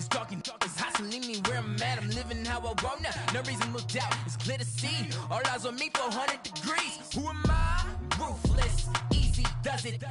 It's talking, it's hustling me where I'm at. I'm living how I want now. No reason to doubt. It's clear to see. All eyes on me, 400 degrees. Who am I? Ruthless. Easy does it.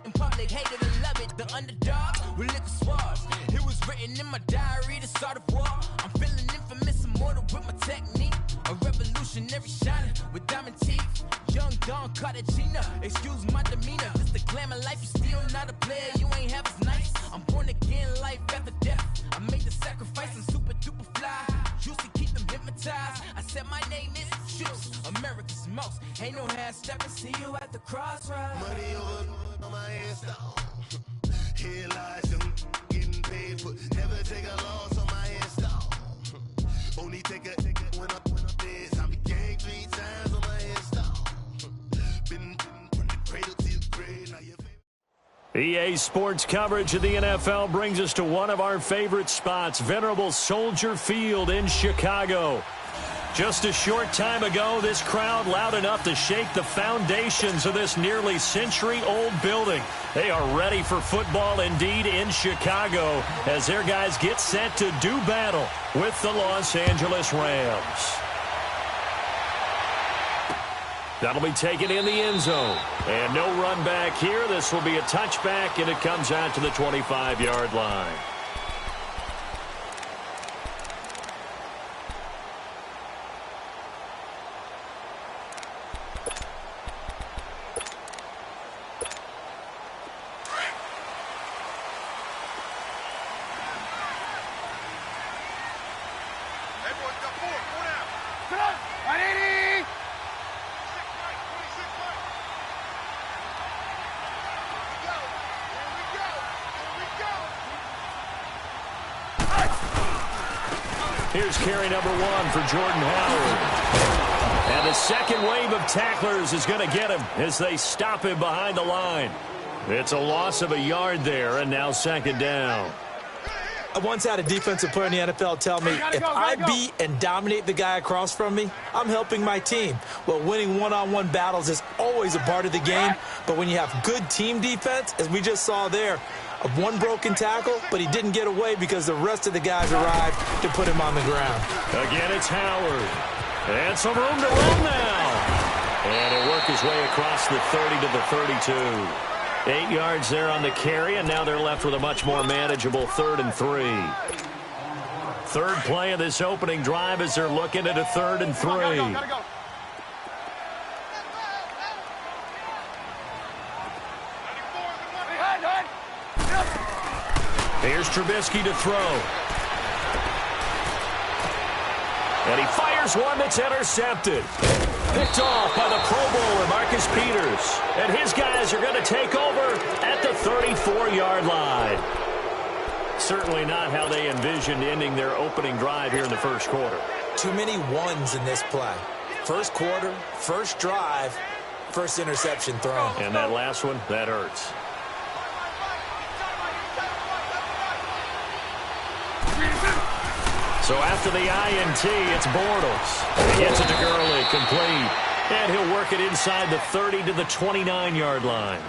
In public, hate it and love it. The underdog with liquor swabs. It was written in my diary to start a war. I'm feeling infamous, immortal with my technique. A revolutionary shining with diamond teeth. Young Don Cartagena, excuse my demeanor. Just the glamour life, you still not a player. You ain't half as nice. I'm born again, life after death. I made the sacrifice, I'm super duper fly. Used to keep them hypnotized. I said my name is Juice, America's most. Ain't no half stepping. See you at the crossroads. Money over on my hairstyle. Here lies them getting paid for. Never take a loss on my hairstyle. Only take a when I'm dead. I be gang 3 times on my hairstyle. Been from the cradle to the grave. Now your EA Sports coverage of the NFL brings us to one of our favorite spots, venerable Soldier Field in Chicago. Just a short time ago, this crowd loud enough to shake the foundations of this nearly century-old building. They are ready for football indeed in Chicago as their guys get set to do battle with the Los Angeles Rams. That'll be taken in the end zone. And no run back here. This will be a touchback, and it comes out to the 25-yard line. Here's carry number 1 for Jordan Howard. And the second wave of tacklers is going to get him as they stop him behind the line. It's a loss of a yard there, and now second down. I once had a defensive player in the NFL tell me, if I beat and dominate the guy across from me, I'm helping my team. Well, winning one-on-one battles is always a part of the game, but when you have good team defense, as we just saw there, of one broken tackle, but he didn't get away because the rest of the guys arrived to put him on the ground. Again, it's Howard. And some room to run now. And he'll work his way across the 30 to the 32. 8 yards there on the carry, and now they're left with a much more manageable 3rd and 3. Third play of this opening drive as they're looking at a 3rd and 3. Gotta go. Here's Trubisky to throw. And he fires one that's intercepted. Picked off by the Pro Bowler, Marcus Peters. And his guys are going to take over at the 34-yard line. Certainly not how they envisioned ending their opening drive here in the first quarter. Too many ones in this play. First quarter, first drive, first interception thrown. And that last one, that hurts. So after the INT, it's Bortles. He gets it to Gurley, complete. And he'll work it inside the 30 to the 29-yard line.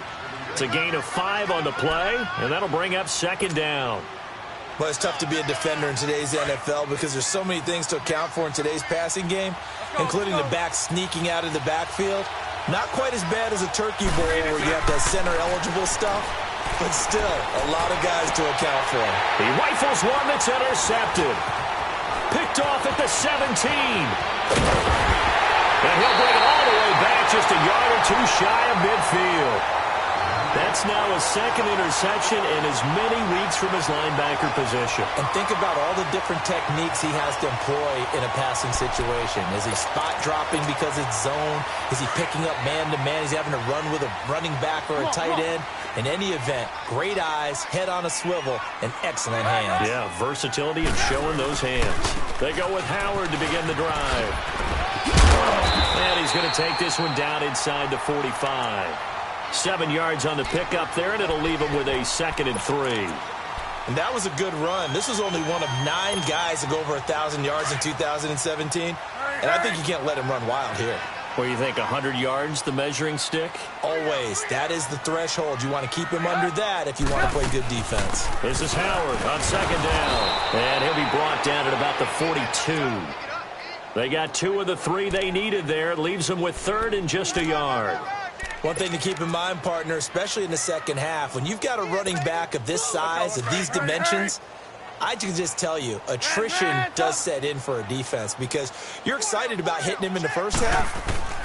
It's a gain of 5 on the play, and that'll bring up second down. Well, it's tough to be a defender in today's NFL because there's so many things to account for in today's passing game, including the back sneaking out of the backfield. Not quite as bad as a turkey bowl where you have that center-eligible stuff, but still a lot of guys to account for. He rifles one that's intercepted. Picked off at the 17. And he'll bring it all the way back just a yard or two shy of midfield. That's now a second interception in as many weeks from his linebacker position. And think about all the different techniques he has to employ in a passing situation. Is he spot dropping because it's zone? Is he picking up man-to-man? Is he having to run with a running back or a tight end? In any event, great eyes, head on a swivel, and excellent hands. Yeah, versatility and showing those hands. They go with Howard to begin the drive. And he's going to take this one down inside the 45. 7 yards on the pickup there, and it'll leave him with a 2nd and 3. And that was a good run. This was only one of 9 guys to go over 1,000 yards in 2017. And I think you can't let him run wild here. What do you think, 100 yards, the measuring stick? Always. That is the threshold. You want to keep him under that if you want to play good defense. This is Howard on second down. And he'll be brought down at about the 42. They got 2 of the 3 they needed there. It leaves them with third and just a yard. One thing to keep in mind, partner, especially in the second half, when you've got a running back of this size, of these dimensions, I can just tell you, attrition does set in for a defense because you're excited about hitting him in the first half.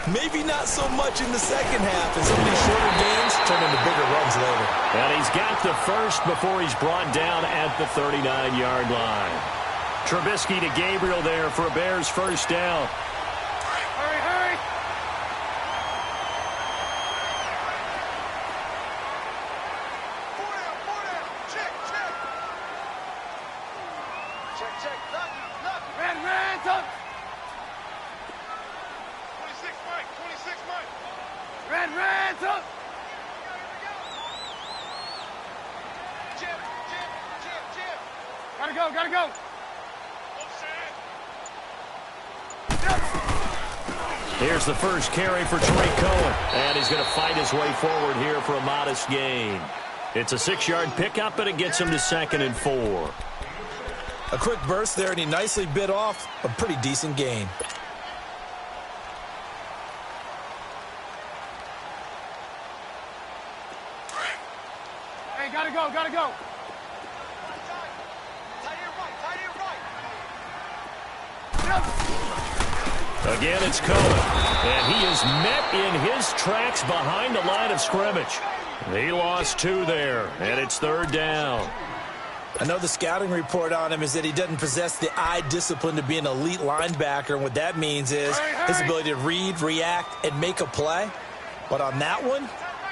Maybe not so much in the second half, and some of these shorter gains turn into bigger runs later. And he's got the first before he's brought down at the 39-yard line. Trubisky to Gabriel there for a Bears first down. Hurry, hurry. Four down. Check. Check. Lucky. Ran, tuck. 26 Mike. Ran, tuck. Jim. Gotta go. Here's the first carry for Tariq Cohen. And he's going to fight his way forward here for a modest gain. It's a 6-yard pickup, and it gets him to 2nd and 4. A quick burst there, and he nicely bit off a pretty decent gain. Hey, gotta go. Tight end right. Again, it's Cohen. And he is met in his tracks behind the line of scrimmage. He lost 2 there, and it's 3rd down. I know the scouting report on him is that he doesn't possess the eye discipline to be an elite linebacker, and what that means is his ability to read, react, and make a play. But on that one,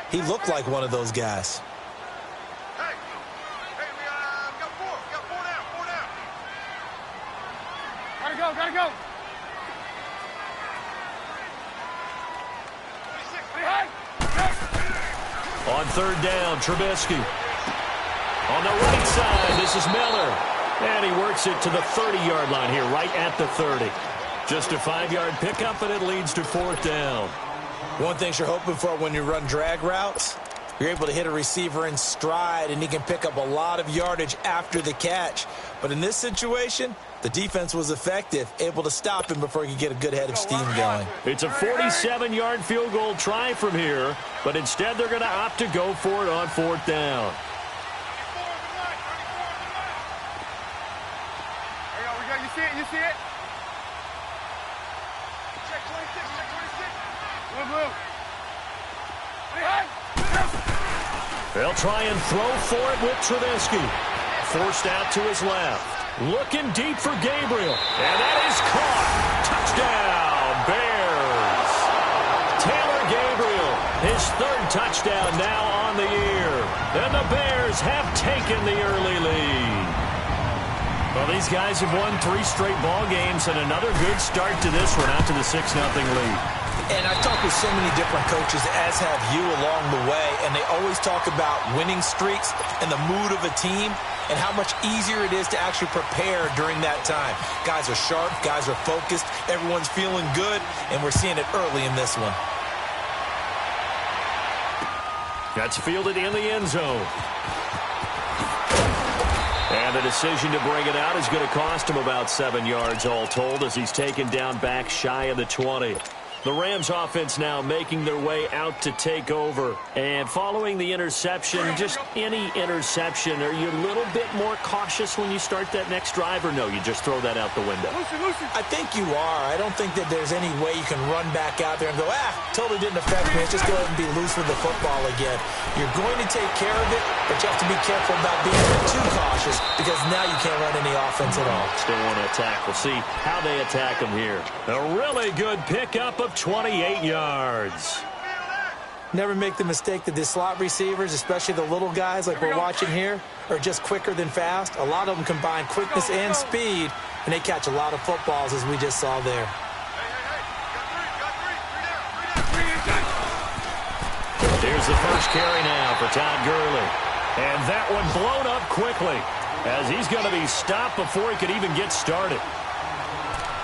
he looked like one of those guys. Hey, we got 4. We got 4 down. Gotta go. 26. On 3rd down, Trubisky. On the right side, this is Miller. And he works it to the 30-yard line here, right at the 30. Just a 5-yard pickup, and it leads to 4th down. One thing you're hoping for when you run drag routes, you're able to hit a receiver in stride, and he can pick up a lot of yardage after the catch. But in this situation, the defense was effective, able to stop him before he could get a good head of steam going. It's a 47-yard field goal try from here, but instead they're going to opt to go for it on 4th down. You see it? Check 26. Blue. They'll try and throw for it with Trubisky. Forced out to his left. Looking deep for Gabriel. And that is caught. Touchdown, Bears. Taylor Gabriel, his 3rd touchdown now on the year. And the Bears have taken the early lead. Well, these guys have won 3 straight ball games and another good start to this one out to the 6-0 lead. And I've talked with so many different coaches, as have you along the way, and they always talk about winning streaks and the mood of a team and how much easier it is to actually prepare during that time. Guys are sharp, guys are focused, everyone's feeling good, and we're seeing it early in this one. That's fielded in the end zone. And the decision to bring it out is going to cost him about 7 yards all told as he's taken down back shy of the 20. The Rams offense now making their way out to take over. And following the interception, just any interception, are you a little bit more cautious when you start that next drive, or no, you just throw that out the window? I think you are. I don't think that there's any way you can run back out there and go, totally didn't affect me. Let's just go ahead and be loose with the football again. You're going to take care of it, but you have to be careful about being too cautious because now you can't run any offense at all. Still want to attack. We'll see how they attack them here. A really good pickup of 28 yards. Never make the mistake that the slot receivers, especially the little guys like we're watching here, are just quicker than fast. A lot of them combine quickness and speed, and they catch a lot of footballs, as we just saw there. Here's the first carry now for Todd Gurley. And that one blown up quickly as he's going to be stopped before he could even get started.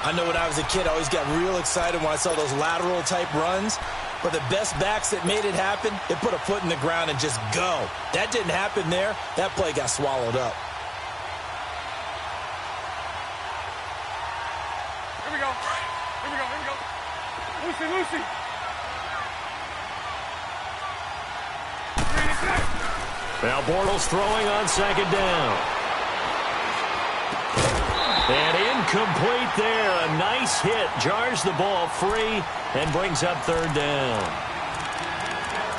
I know when I was a kid, I always got real excited when I saw those lateral-type runs. But the best backs that made it happen, they put a foot in the ground and just go. That didn't happen there. That play got swallowed up. Here we go. Here we go. Here we go. Lucy, Lucy. Now Bortles throwing on second down. And incomplete there. A nice hit. Jars the ball free and brings up third down.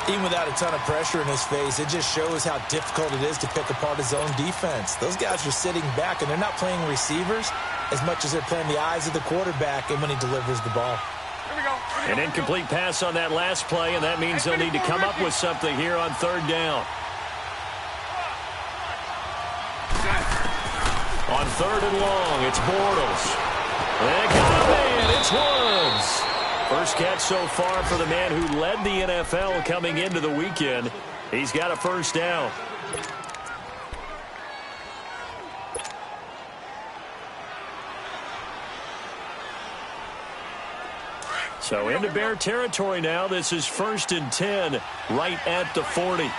Even without a ton of pressure in his face, it just shows how difficult it is to pick apart his own defense. Those guys are sitting back, and they're not playing receivers as much as they're playing the eyes of the quarterback and when he delivers the ball. An incomplete pass on that last play, and that means they'll need to come up with something here on third down. On third and long, it's Bortles. They got a man. It's Woods. First catch so far for the man who led the NFL coming into the weekend. He's got a first down. So into Bear territory now. This is 1st and 10, right at the 40.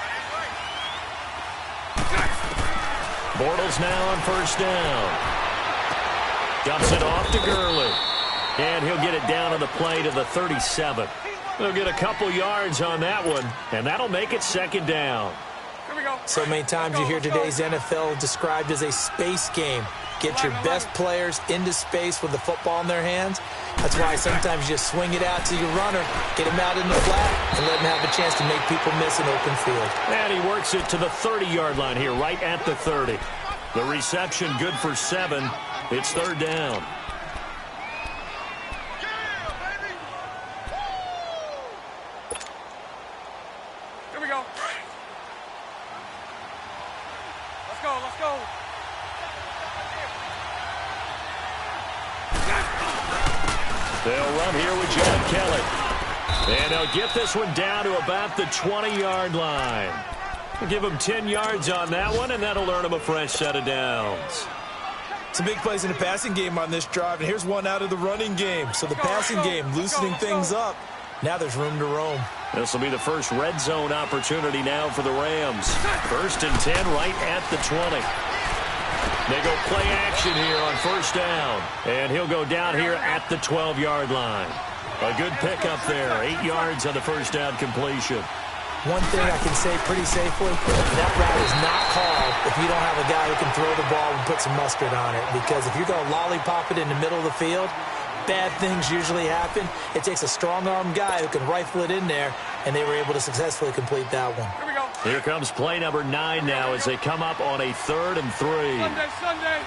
Bortles now on first down. Dumps it off to Gurley. And he'll get it down on the play to the 37. They'll get a couple yards on that one, and that'll make it second down. So many times you hear today's NFL described as a space game. Get your best players into space with the football in their hands. That's why sometimes you just swing it out to your runner, get him out in the flat, and let him have a chance to make people miss an open field. And he works it to the 30-yard line here, right at the 30. The reception good for 7. It's third down. Here we go. Let's go, let's go. They'll run here with John Kelly. And they'll get this one down to about the 20-yard line. We'll give them 10 yards on that one, and that'll earn them a fresh set of downs. Some big plays in the passing game on this drive, and here's one out of the running game. So the passing game loosening things up. Now there's room to roam. This will be the first red zone opportunity now for the Rams. 1st and 10 right at the 20. They go play action here on first down. And he'll go down here at the 12-yard line. A good pickup there. 8 yards on the first down completion. One thing I can say pretty safely, that route is not called if you don't have a guy who can throw the ball and put some mustard on it. Because if you're going to lollipop it in the middle of the field, bad things usually happen. It takes a strong-arm guy who can rifle it in there, and they were able to successfully complete that one. Here we go. Here comes play number 9 now as they come up on a 3rd and 3. Sunday.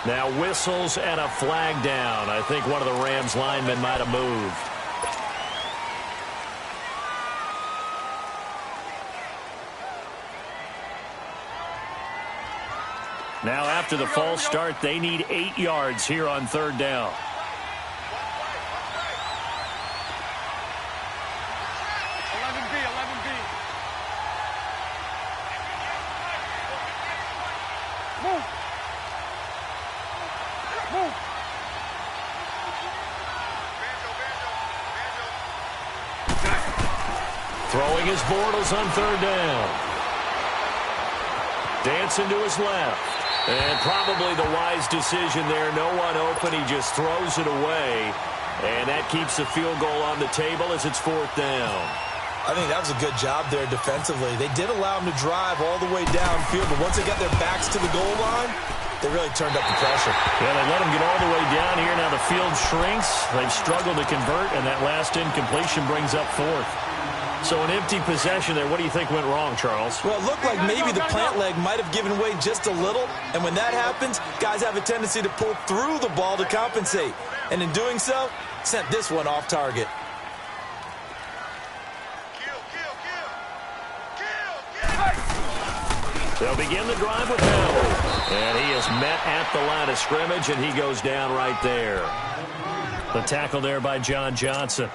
Now whistles and a flag down. I think one of the Rams linemen might have moved. Now after the false start, they need 8 yards here on third down. Throwing his Bortles on third down. Dancing to his left. And probably the wise decision there. No one open. He just throws it away. And that keeps the field goal on the table as it's 4th down. I think that was a good job there defensively. They did allow him to drive all the way downfield, but once they got their backs to the goal line, they really turned up the pressure. Yeah, they let him get all the way down here. Now the field shrinks. They've struggled to convert, and that last incompletion brings up 4th. So an empty possession there. What do you think went wrong, Charles? Well, it looked like maybe the plant leg might have given way just a little. And when that happens, guys have a tendency to pull through the ball to compensate. And in doing so, sent this one off target. They'll begin the drive with Howard. And he is met at the line of scrimmage, and he goes down right there. The tackle there by John Johnson.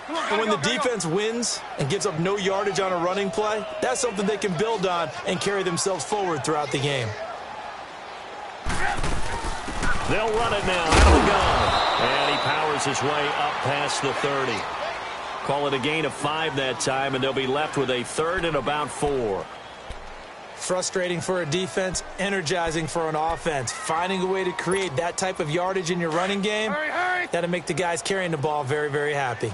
And when the defense wins and gives up no yardage on a running play, that's something they can build on and carry themselves forward throughout the game. They'll run it now out of the gun. And he powers his way up past the 30. Call it a gain of 5 that time, and they'll be left with a 3rd and about 4. Frustrating for a defense, energizing for an offense. Finding a way to create that type of yardage in your running game, that'll make the guys carrying the ball very, very happy.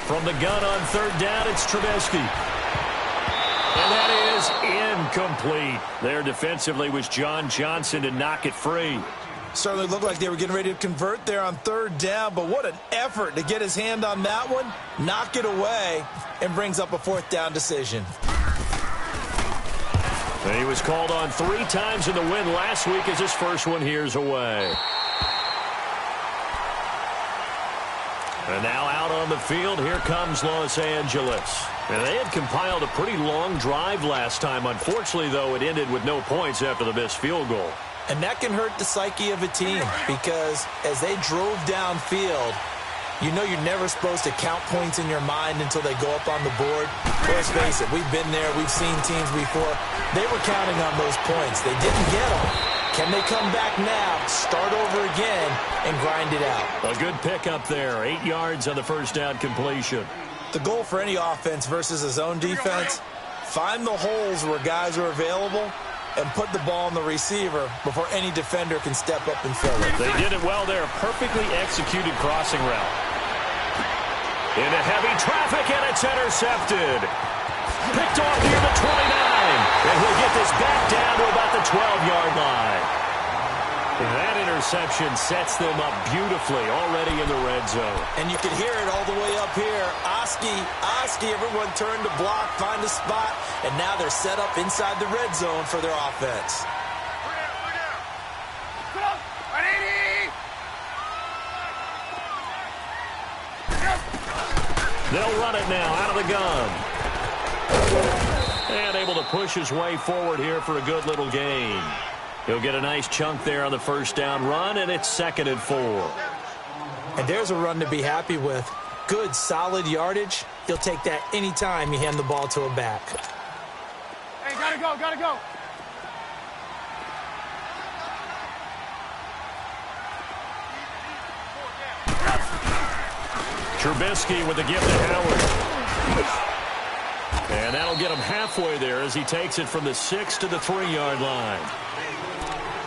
From the gun on 3rd down, it's Trubisky. And that is incomplete. There defensively was John Johnson to knock it free. Certainly looked like they were getting ready to convert there on 3rd down, but what an effort to get his hand on that one, knock it away, and brings up a 4th down decision. He was called on 3 times in the win last week as his first one here's away. And now out on the field, here comes Los Angeles. And they had compiled a pretty long drive last time. Unfortunately, though, it ended with no points after the missed field goal. And that can hurt the psyche of a team because as they drove downfield, you know you're never supposed to count points in your mind until they go up on the board. Let's face it, we've been there. We've seen teams before. They were counting on those points. They didn't get them. Can they come back now, start over again, and grind it out? A good pickup there. 8 yards on the first down completion. The goal for any offense versus a zone defense, find the holes where guys are available and put the ball on the receiver before any defender can step up and fill it. They did it well there. Perfectly executed crossing route. Into heavy traffic, and it's intercepted. Picked off near the 29. And he'll get this back down to about the 12-yard line. And that interception sets them up beautifully already in the red zone. And you can hear it all the way up here. Oski, everyone turned to block, find a spot, and now they're set up inside the red zone for their offense. They'll run it now out of the gun. And able to push his way forward here for a good little gain. He'll get a nice chunk there on the first down run, and it's 2nd and 4. And there's a run to be happy with. Good, solid yardage. You'll take that anytime you hand the ball to a back. Hey, gotta go. Trubisky with the gift to Howard. And that'll get him halfway there as he takes it from the 6 to the 3-yard line.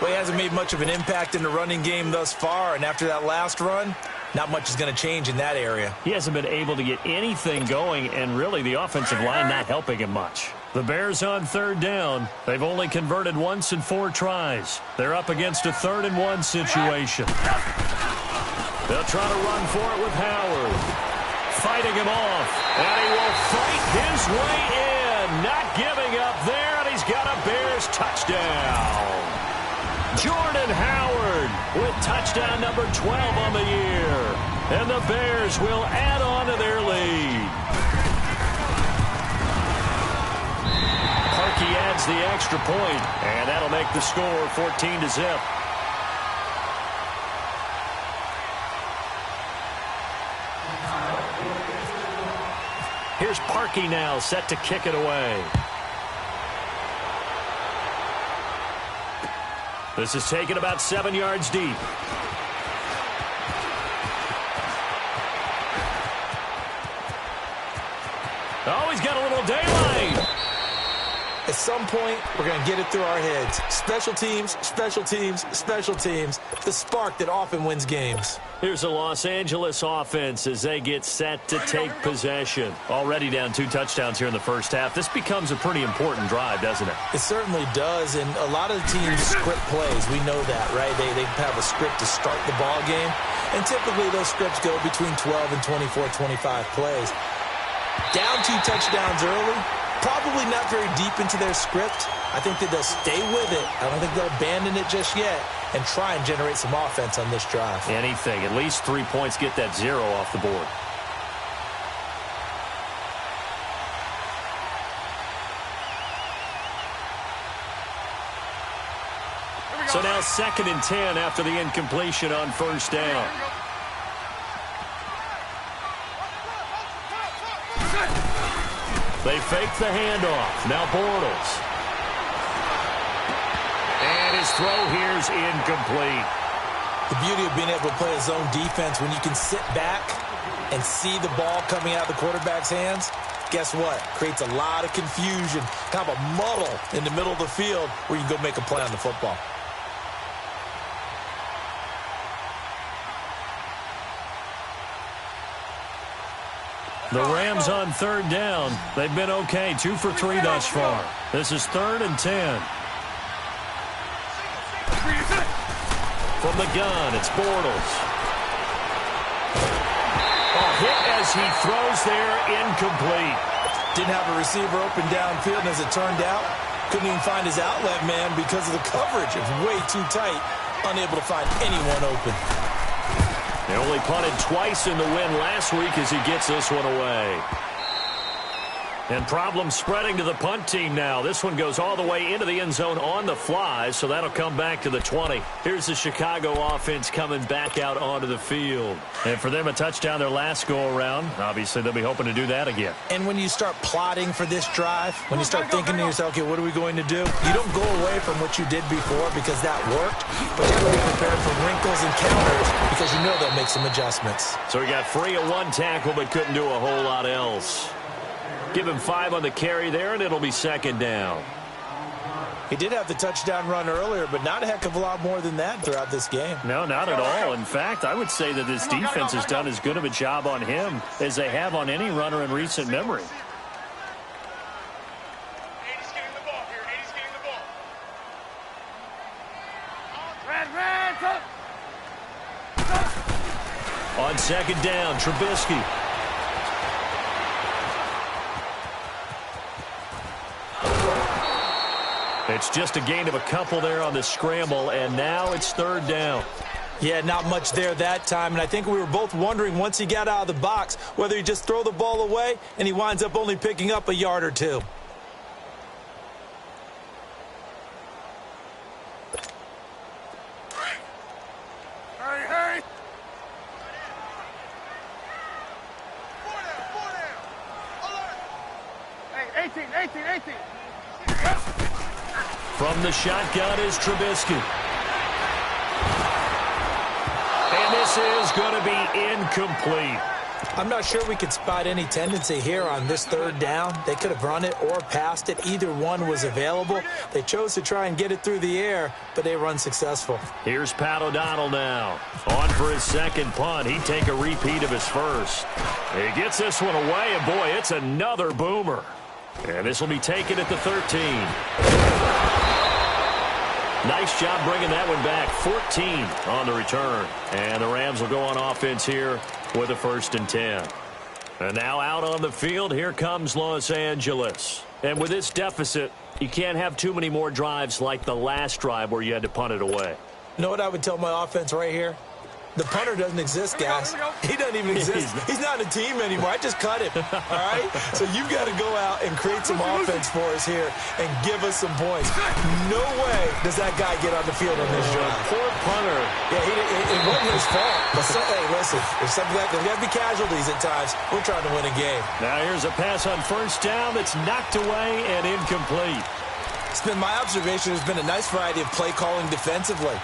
Well, he hasn't made much of an impact in the running game thus far, and after that last run, not much is going to change in that area. He hasn't been able to get anything going, and really the offensive line not helping him much. The Bears on 3rd down. They've only converted once in 4 tries. They're up against a 3rd and 1 situation. They'll try to run for it with Howard. Fighting him off, and he will fight his way in. Not giving up there, and he's got a Bears touchdown. Jordan Howard with touchdown number 12 on the year. And the Bears will add on to their lead. Parkey adds the extra point, and that'll make the score 14-0. Here's Parkey now, set to kick it away. This is taken about 7 yards deep. Oh, he's got a little daylight. At some point, we're going to get it through our heads. Special teams, special teams, special teams. The spark that often wins games. Here's the Los Angeles offense as they get set to take possession. Already down 2 touchdowns here in the first half. This becomes a pretty important drive, doesn't it? It certainly does, and a lot of teams script plays. We know that, right? They have a script to start the ball game, and typically those scripts go between 12 and 24, 25 plays. Down 2 touchdowns early, probably not very deep into their script. I think that they'll stay with it. I don't think they'll abandon it just yet and try and generate some offense on this drive. Anything. At least 3 points, get that 0 off the board. So now 2nd and 10 after the incompletion on first down. They fake the handoff. Now Bortles. And his throw here's incomplete. The beauty of being able to play a zone defense when you can sit back and see the ball coming out of the quarterback's hands, guess what? Creates a lot of confusion, kind of a muddle in the middle of the field where you can go make a play on the football. The Rams on 3rd down. They've been okay, 2 for 3 thus far. This is 3rd and 10. From the gun, it's Bortles. Hit as he throws there, incomplete. Didn't have a receiver open downfield, and as it turned out, couldn't even find his outlet man because of the coverage. It was way too tight, unable to find anyone open. They only punted twice in the win last week as he gets this one away. And problems spreading to the punt team now. This one goes all the way into the end zone on the fly, so that'll come back to the 20. Here's the Chicago offense coming back out onto the field. And for them, a touchdown their last go-around. Obviously, they'll be hoping to do that again. And when you start plotting for this drive, when you start thinking to yourself, okay, what are we going to do? You don't go away from what you did before because that worked, but you have to be prepared for wrinkles and counters because you know they'll make some adjustments. So he got free of 1 tackle but couldn't do a whole lot else. Give him 5 on the carry there, and it'll be 2nd down. He did have the touchdown run earlier, but not a heck of a lot more than that throughout this game. No, not at all. In fact, I would say that this defense has done as good of a job on him as they have on any runner in recent memory. 80's getting the ball here. 80's getting the ball. On 2nd down, Trubisky. It's just a gain of a couple there on the scramble, and now it's 3rd down. Yeah, not much there that time, and I think we were both wondering once he got out of the box whether he just throw the ball away, and he winds up only picking up a yard or 2. Hurry. 4 down. Alert. 18. From the shotgun is Trubisky. And this is going to be incomplete. I'm not sure we could spot any tendency here on this 3rd down. They could have run it or passed it. Either one was available. They chose to try and get it through the air, but they were unsuccessful. Here's Pat O'Donnell now. On for his 2nd punt. He'd take a repeat of his first. He gets this one away, and boy, it's another boomer. And this will be taken at the 13. Nice job bringing that one back. 14 on the return. And the Rams will go on offense here with a 1st and 10. And now out on the field, here comes Los Angeles. And with this deficit, you can't have too many more drives like the last drive where you had to punt it away. You know what I would tell my offense right here? The punter doesn't exist, guys. He doesn't even exist. He's not a team anymore. I just cut him, all right? So you've got to go out and create some offense for us here and give us some points. No way does that guy get on the field on this drive. Poor punter. Yeah, it wasn't his fault. But hey, listen, there's something like there's got to be casualties at times. We're trying to win a game. Now here's a pass on 1st down that's knocked away and incomplete. It's been my observation. There's been a nice variety of play calling defensively.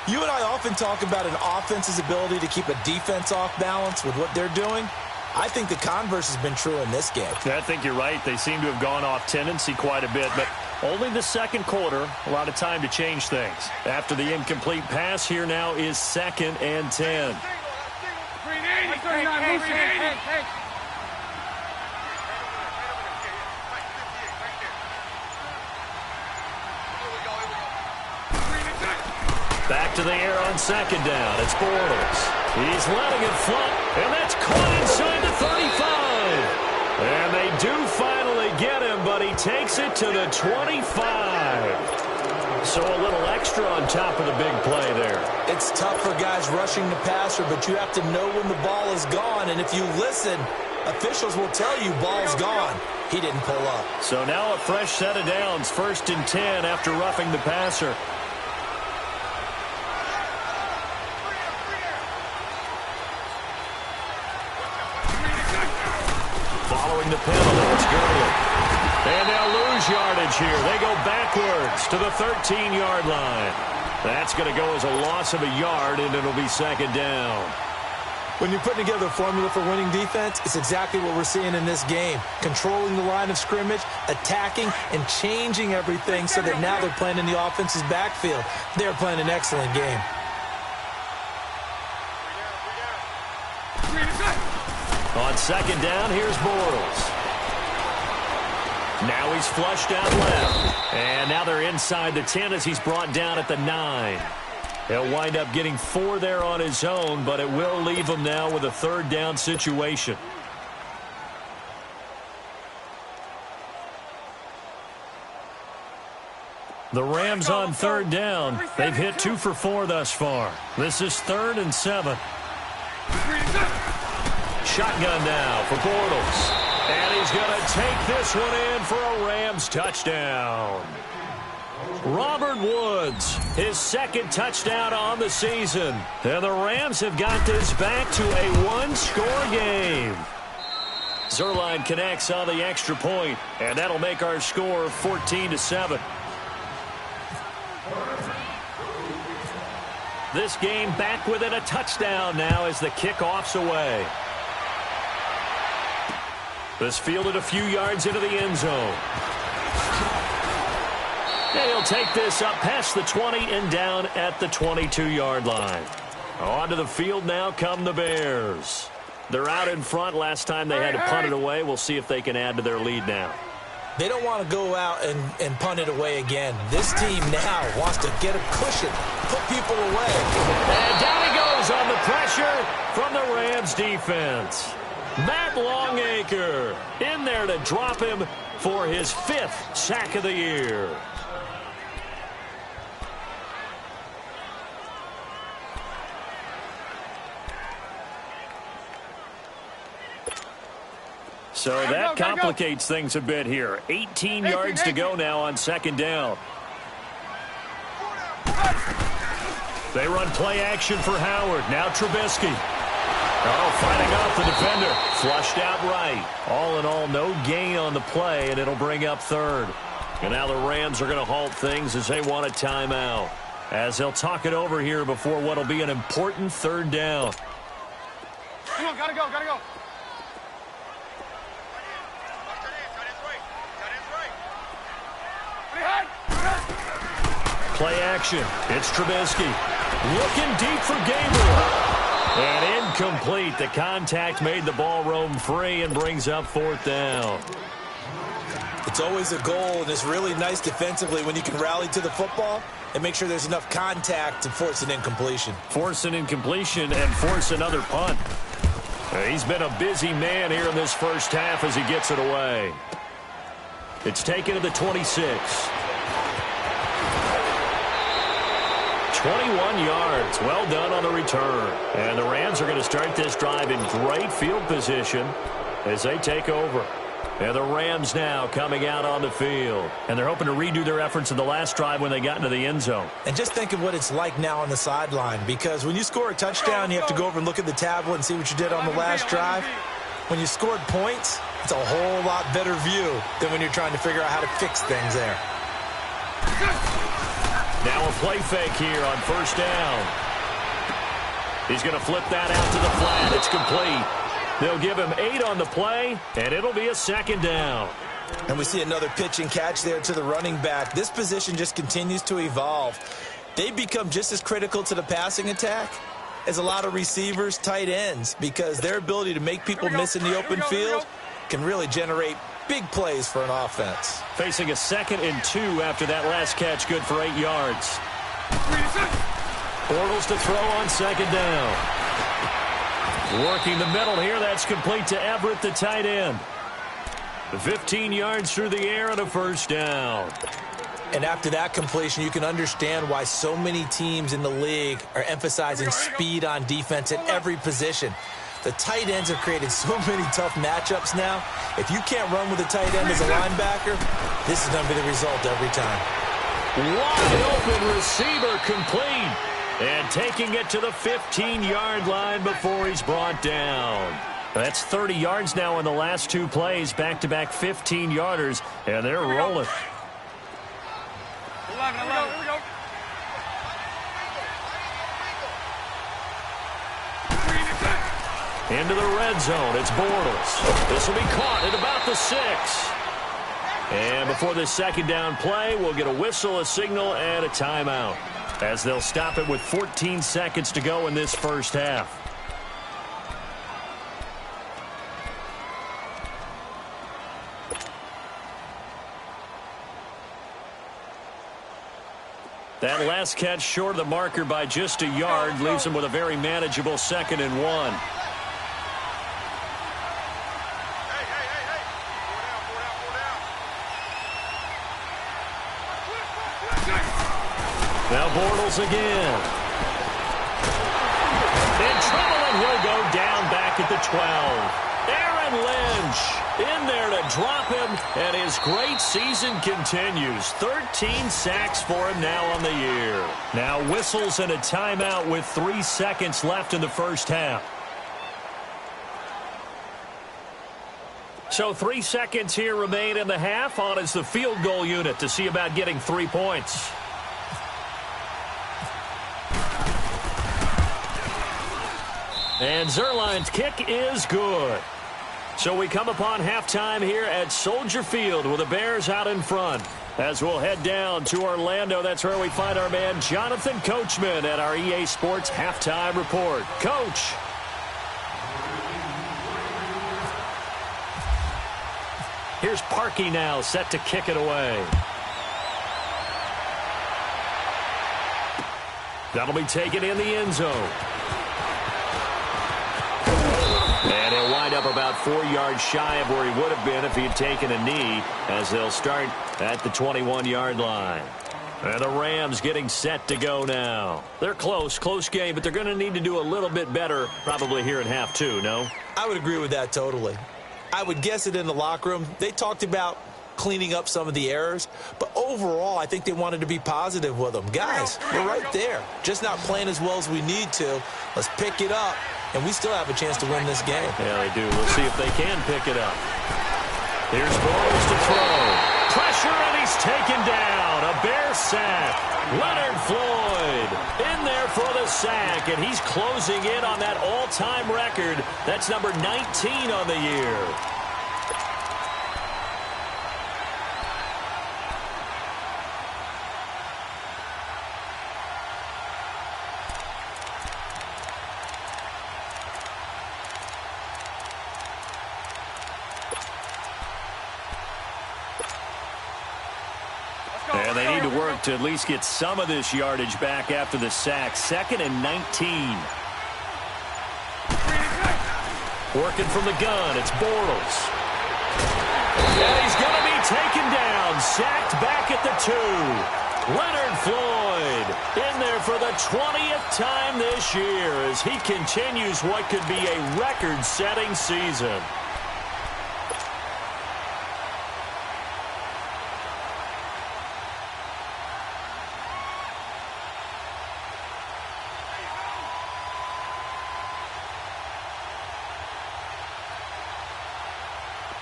You and I often talk about an offense's ability to keep a defense off balance with what they're doing. I think the converse has been true in this game. I think you're right. They seem to have gone off tendency quite a bit, but only the 2nd quarter, a lot of time to change things. After the incomplete pass, here now is 2nd and 10. Back to the air on 2nd down. It's Bortles. He's letting it flop, and that's caught inside the 35. And they do finally get him, but he takes it to the 25. So a little extra on top of the big play there. It's tough for guys rushing the passer, but you have to know when the ball is gone. And if you listen, officials will tell you ball's gone. He didn't pull up. So now a fresh set of downs, 1st and 10 after roughing the passer. Following the penalty, it's Gurley. And they'll lose yardage here. They go backwards to the 13-yard line. That's going to go as a loss of a yard, and it'll be second down. When you're putting together a formula for winning defense, it's exactly what we're seeing in this game. Controlling the line of scrimmage, attacking, and changing everything so that now they're playing in the offense's backfield. They're playing an excellent game. On second down, here's Bortles. Now he's flushed out left. And now they're inside the 10 as he's brought down at the 9. He'll wind up getting 4 there on his own, but it will leave him now with a third down situation. The Rams on third down. They've hit 2 for 4 thus far. This is 3rd and 7. Shotgun now for Bortles. And he's going to take this one in for a Rams touchdown. Robert Woods, his second touchdown on the season. And the Rams have got this back to a one-score game. Zerline connects on the extra point, and that'll make our score 14-7. This game back within a touchdown now as the kickoff's away. This fielded a few yards into the end zone. He'll take this up past the 20 and down at the 22-yard line. Onto the field now come the Bears. They're out in front. Last time they had to punt it away. We'll see if they can add to their lead now. They don't want to go out and punt it away again. This team now wants to get a cushion, put people away. And down he goes on the pressure from the Rams defense. Matt Longacre in there to drop him for his 5th sack of the year. So that complicates things a bit here. 18 yards to go now on second down. They run play action for Howard. Now Trubisky. Oh, fighting off the defender. Flushed out right. All in all, no gain on the play, and it'll bring up third. And now the Rams are going to halt things as they want a timeout. As they'll talk it over here before what will be an important third down. Come on, gotta go, gotta go. Play action. It's Trubisky. Looking deep for Gabriel. And incomplete. The contact made the ball roam free and brings up 4th down. It's always a goal, and it's really nice defensively when you can rally to the football and make sure there's enough contact to force an incompletion. Force an incompletion and force another punt. He's been a busy man here in this first half as he gets it away. It's taken to the 26. 21 yards. Well done on the return. And the Rams are going to start this drive in great field position as they take over. And the Rams now coming out on the field. And they're hoping to redo their efforts in the last drive when they got into the end zone. And just think of what it's like now on the sideline, because when you score a touchdown, you have to go over and look at the tablet and see what you did on the last drive. When you scored points, it's a whole lot better view than when you're trying to figure out how to fix things there. Now a play fake here on first down. He's going to flip that out to the flat. It's complete. They'll give him 8 on the play, and it'll be a second down. And we see another pitch and catch there to the running back. This position just continues to evolve. They become just as critical to the passing attack as a lot of receivers, tight ends, because their ability to make people miss in the open field can really generate big plays for an offense. Facing a 2nd and 2 after that last catch, good for 8 yards. Bortles to throw on second down. Working the middle here, that's complete to Everett, the tight end. 15 yards through the air and a first down. And after that completion, you can understand why so many teams in the league are emphasizing speed on defense at every position. The tight ends have created so many tough matchups now. If you can't run with a tight end as a linebacker, this is going to be the result every time. Wide open receiver complete. And taking it to the 15-yard line before he's brought down. That's 30 yards now in the last 2 plays, back-to-back 15-yarders, and they're rolling. Into the red zone, it's Bortles. This will be caught at about the 6. And before this second down play, we'll get a whistle, a signal, and a timeout, as they'll stop it with 14 seconds to go in this first half. That last catch short of the marker by just a yard leaves him with a very manageable 2nd and 1. Now Bortles again. In trouble, and he'll go down back at the 12. Aaron Lynch in there to drop him, and his great season continues. 13 sacks for him now on the year. Now whistles and a timeout with 3 seconds left in the first half. So 3 seconds here remain in the half. On is the field goal unit to see about getting 3 points. And Zerline's kick is good. So we come upon halftime here at Soldier Field with the Bears out in front. As we'll head down to Orlando, that's where we find our man Jonathan Coachman at our EA Sports Halftime Report. Coach. Here's Parkey now, set to kick it away. That'll be taken in the end zone. And he'll wind up about 4 yards shy of where he would have been if he had taken a knee, as they'll start at the 21-yard line. And the Rams getting set to go now. They're close game, but they're going to need to do a little bit better probably here in half 2, no? I would agree with that totally. I would guess it in the locker room. They talked about cleaning up some of the errors, but overall I think they wanted to be positive with them. Guys, we're right there. Just not playing as well as we need to. Let's pick it up, and we still have a chance to win this game. Yeah, they do. We'll see if they can pick it up. Here's Bortles to throw. Pressure, and he's taken down. A Bear sack. Leonard Floyd in there for the sack, and he's closing in on that all-time record. That's number 19 on the year. And they need to work to at least get some of this yardage back after the sack. 2nd and 19. Working from the gun, it's Bortles. And he's going to be taken down. Sacked back at the 2. Leonard Floyd in there for the 20th time this year as he continues what could be a record-setting season.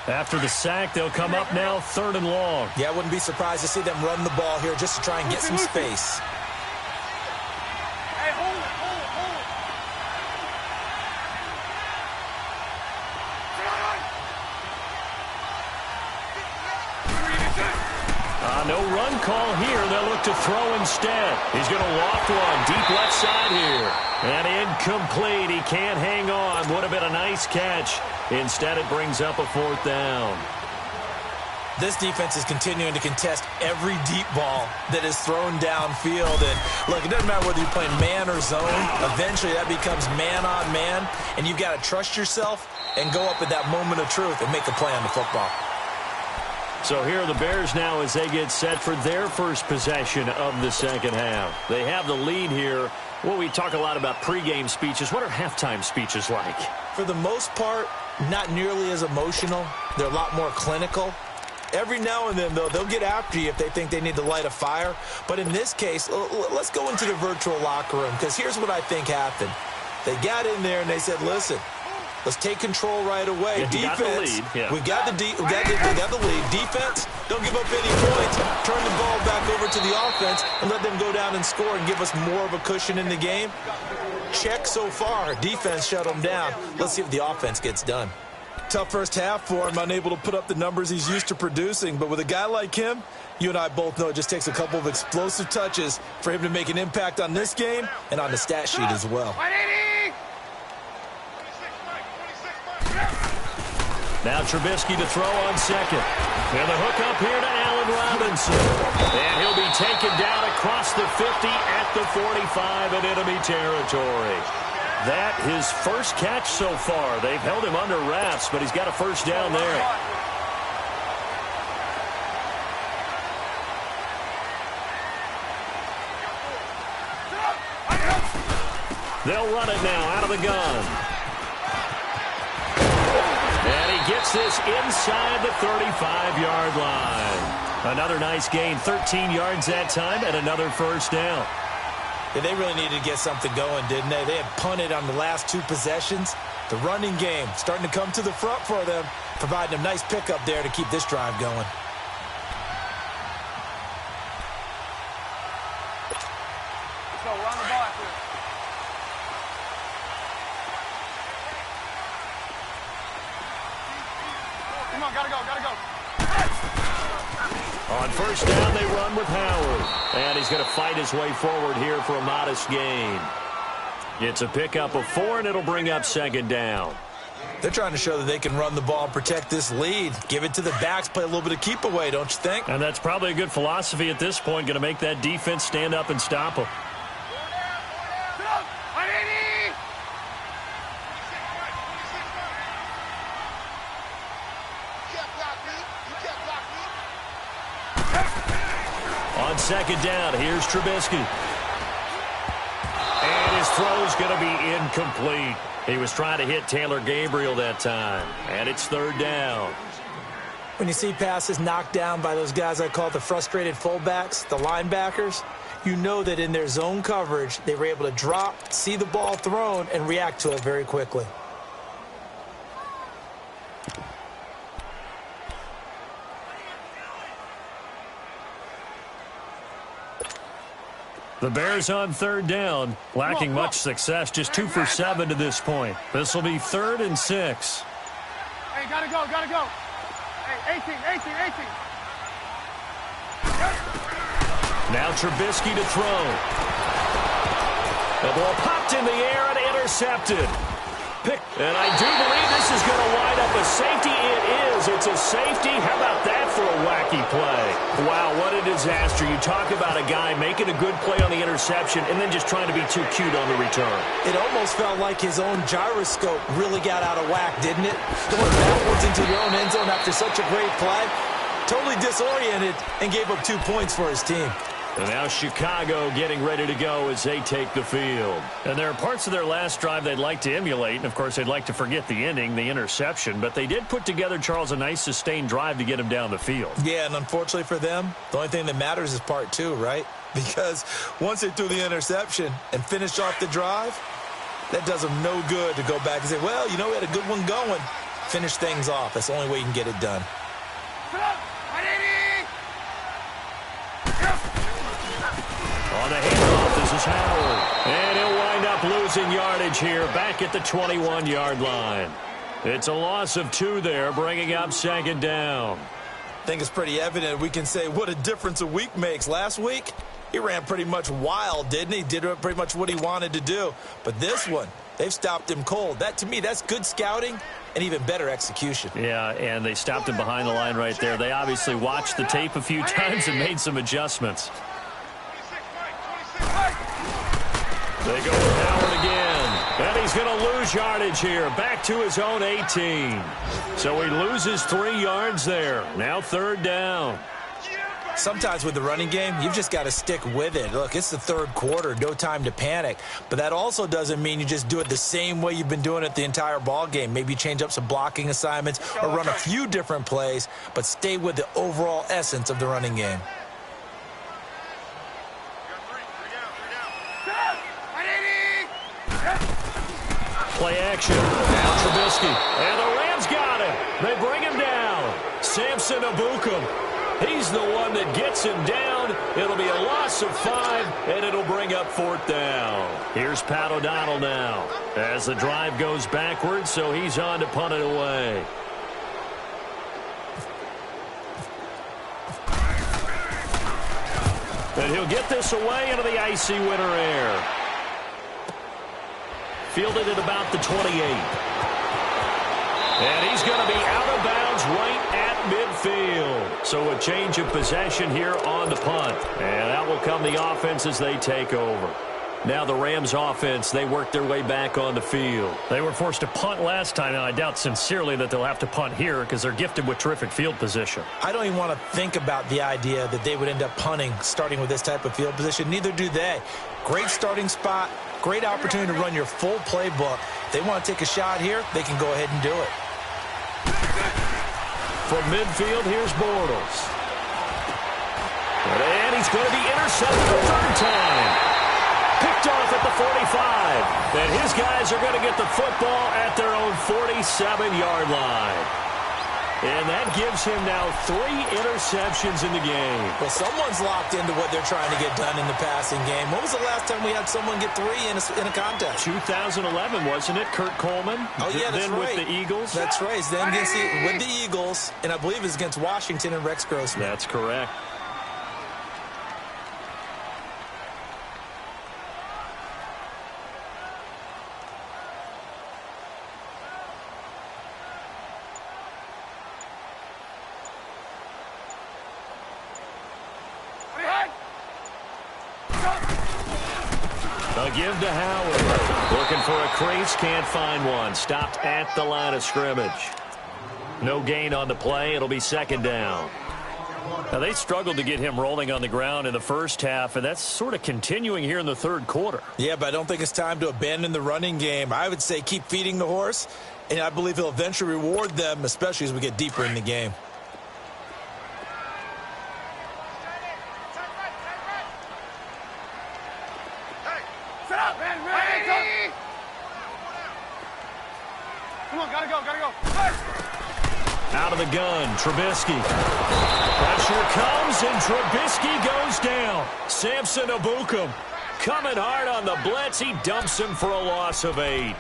After the sack, they'll come up now 3rd and long. Yeah, I wouldn't be surprised to see them run the ball here just to try and get some space. Hey, hold it. No run call here. They'll look to throw instead. He's going to loft one deep left side here. And incomplete. He can't hang on. Would have been a nice catch. Instead, it brings up a 4th down. This defense is continuing to contest every deep ball that is thrown downfield. And, look, it doesn't matter whether you're playing man or zone. Eventually, that becomes man on man. And you've got to trust yourself and go up at that moment of truth and make a play on the football. So here are the Bears now as they get set for their first possession of the second half. They have the lead here. Well, we talk a lot about pregame speeches. What are halftime speeches like? For the most part, not nearly as emotional. They're a lot more clinical. Every now and then, though, they'll get after you if they think they need to light a fire. But in this case, let's go into the virtual locker room, because here's what I think happened. They got in there and they said, listen, Let's take control right away. Yeah, Defense, we got the lead. Defense, don't give up any points. Turn the ball back over to the offense and let them go down and score and give us more of a cushion in the game. Check so far. Defense shut them down. Let's see if the offense gets done. Tough first half for him, unable to put up the numbers he's used to producing. But with a guy like him, you and I both know it just takes a couple of explosive touches for him to make an impact on this game and on the stat sheet as well. Now Trubisky to throw on second. And the hook up here to Allen Robinson. And he'll be taken down across the 50 at the 45 in enemy territory. That his first catch so far. They've held him under wraps, but he's got a first down there. They'll run it now out of the gun. And he gets this inside the 35-yard line. Another nice gain, 13 yards that time, and another first down. Yeah, they really needed to get something going, didn't they? They had punted on the last two possessions. The running game starting to come to the front for them, providing a nice pickup there to keep this drive going. So run the ball after this. Come on, gotta go. On first down, they run with Howard. And he's going to fight his way forward here for a modest gain. It's a pickup of 4, and it'll bring up second down. They're trying to show that they can run the ball and protect this lead. Give it to the backs, play a little bit of keep away, don't you think? And that's probably a good philosophy at this point, going to make that defense stand up and stop them. On second down, here's Trubisky. And his throw's going to be incomplete. He was trying to hit Taylor Gabriel that time. And it's third down. When you see passes knocked down by those guys I call the frustrated fullbacks, the linebackers, you know that in their zone coverage, they were able to drop, see the ball thrown, and react to it very quickly. The Bears on third down, lacking much success, just 2 for 7 to this point. This will be 3rd and 6. Hey, gotta go. Hey, 18. Now Trubisky to throw. The ball popped in the air and intercepted. And I do believe this is going to wind up a safety. It is. It's a safety. How about that for a wacky play? Wow, what a disaster. You talk about a guy making a good play on the interception and then just trying to be too cute on the return. It almost felt like his own gyroscope really got out of whack, didn't it? Going backwards into your own end zone after such a great play. Totally disoriented and gave up 2 points for his team. And now Chicago getting ready to go as they take the field. And there are parts of their last drive they'd like to emulate. And, of course, they'd like to forget the ending, the interception. But they did put together, Charles, a nice sustained drive to get him down the field. Yeah, and unfortunately for them, the only thing that matters is part 2, right? Because once they threw the interception and finished off the drive, that does them no good to go back and say, well, you know, we had a good one going. Finish things off. That's the only way you can get it done. On the handoff, this is Howard. And he'll wind up losing yardage here back at the 21-yard line. It's a loss of 2 there, bringing up second down. I think it's pretty evident. We can say what a difference a week makes. Last week, he ran pretty much wild, didn't he? Did pretty much what he wanted to do. But this one, they've stopped him cold. That, to me, that's good scouting and even better execution. Yeah, and they stopped him behind the line right there. They obviously watched the tape a few times and made some adjustments. They go with Howard again. And he's going to lose yardage here. Back to his own 18. So he loses 3 yards there. Now third down. Sometimes with the running game, you've just got to stick with it. Look, it's the third quarter, no time to panic. But that also doesn't mean you just do it the same way you've been doing it the entire ball game. Maybe change up some blocking assignments or run a few different plays, but stay with the overall essence of the running game. Play action. Now Trubisky. And the Rams got him. They bring him down. Samson Ebukam. He's the one that gets him down. It'll be a loss of 5, and it'll bring up 4th down. Here's Pat O'Donnell now as the drive goes backwards, so he's on to punt it away. And he'll get this away into the icy winter air. Fielded at about the 28. And he's going to be out of bounds right at midfield. So a change of possession here on the punt. And that will come the offense as they take over. Now the Rams offense, they work their way back on the field. They were forced to punt last time, and I doubt sincerely that they'll have to punt here because they're gifted with terrific field position. I don't even want to think about the idea that they would end up punting starting with this type of field position. Neither do they. Great starting spot, great opportunity to run your full playbook. If they want to take a shot here, they can go ahead and do it. From midfield, here's Bortles. And he's going to be intercepted the 3rd time. Picked off at the 45. And his guys are going to get the football at their own 47-yard line. And that gives him now 3 interceptions in the game. Well, someone's locked into what they're trying to get done in the passing game. When was the last time we had someone get 3 in a contest? 2011, wasn't it? Kurt Coleman? Oh, yeah, that's then right. with the Eagles? That's right. Then with the Eagles, and I believe it's against Washington and Rex Grossman. That's correct. A give to Howard. Looking for a crease, can't find one. Stopped at the line of scrimmage. No gain on the play. It'll be 2nd down. Now, they struggled to get him rolling on the ground in the first half, and that's sort of continuing here in the 3rd quarter. Yeah, but I don't think it's time to abandon the running game. I would say keep feeding the horse, and I believe he'll eventually reward them, especially as we get deeper in the game. Come on, gotta go. Hey! Out of the gun, Trubisky. Pressure comes, and Trubisky goes down. Samson Ebukam coming hard on the blitz. He dumps him for a loss of 8.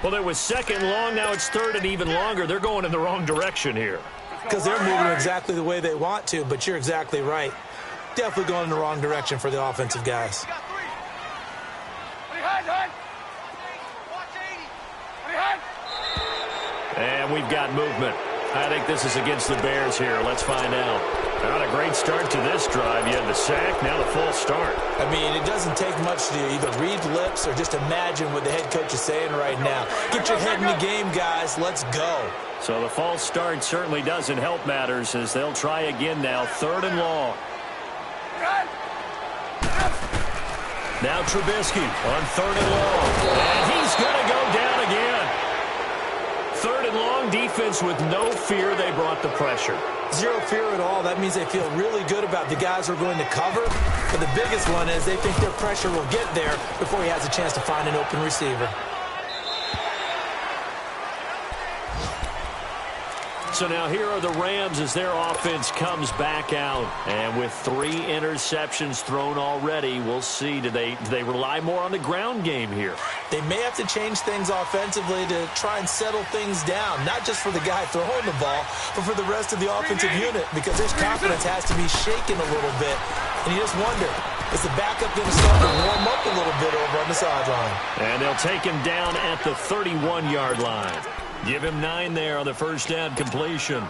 Well, it was 2nd long. Now it's 3rd and even longer. They're going in the wrong direction here. Because they're moving exactly the way they want to, but you're exactly right. Definitely going in the wrong direction for the offensive guys. And we've got movement. I think this is against the Bears here. Let's find out. Not a great start to this drive. You had the sack, now the full start. I mean, it doesn't take much to either read lips or just imagine what the head coach is saying right now. Get your head in the game, guys. Let's go. So the false start certainly doesn't help matters as they'll try again now. 3rd and long. Now Trubisky on 3rd and long. And he's going to go down again. 3rd and long, defense with no fear. They brought the pressure. Zero fear at all. That means they feel really good about the guys who are going to cover. But the biggest one is they think their pressure will get there before he has a chance to find an open receiver. So now here are the Rams as their offense comes back out. And with 3 interceptions thrown already, we'll see. Do they rely more on the ground game here? They may have to change things offensively to try and settle things down, not just for the guy throwing the ball, but for the rest of the offensive unit, because his confidence has to be shaken a little bit. And you just wonder, is the backup going to start to warm up a little bit over on the sideline? And they'll take him down at the 31-yard line. Give him 9 there on the first down completion.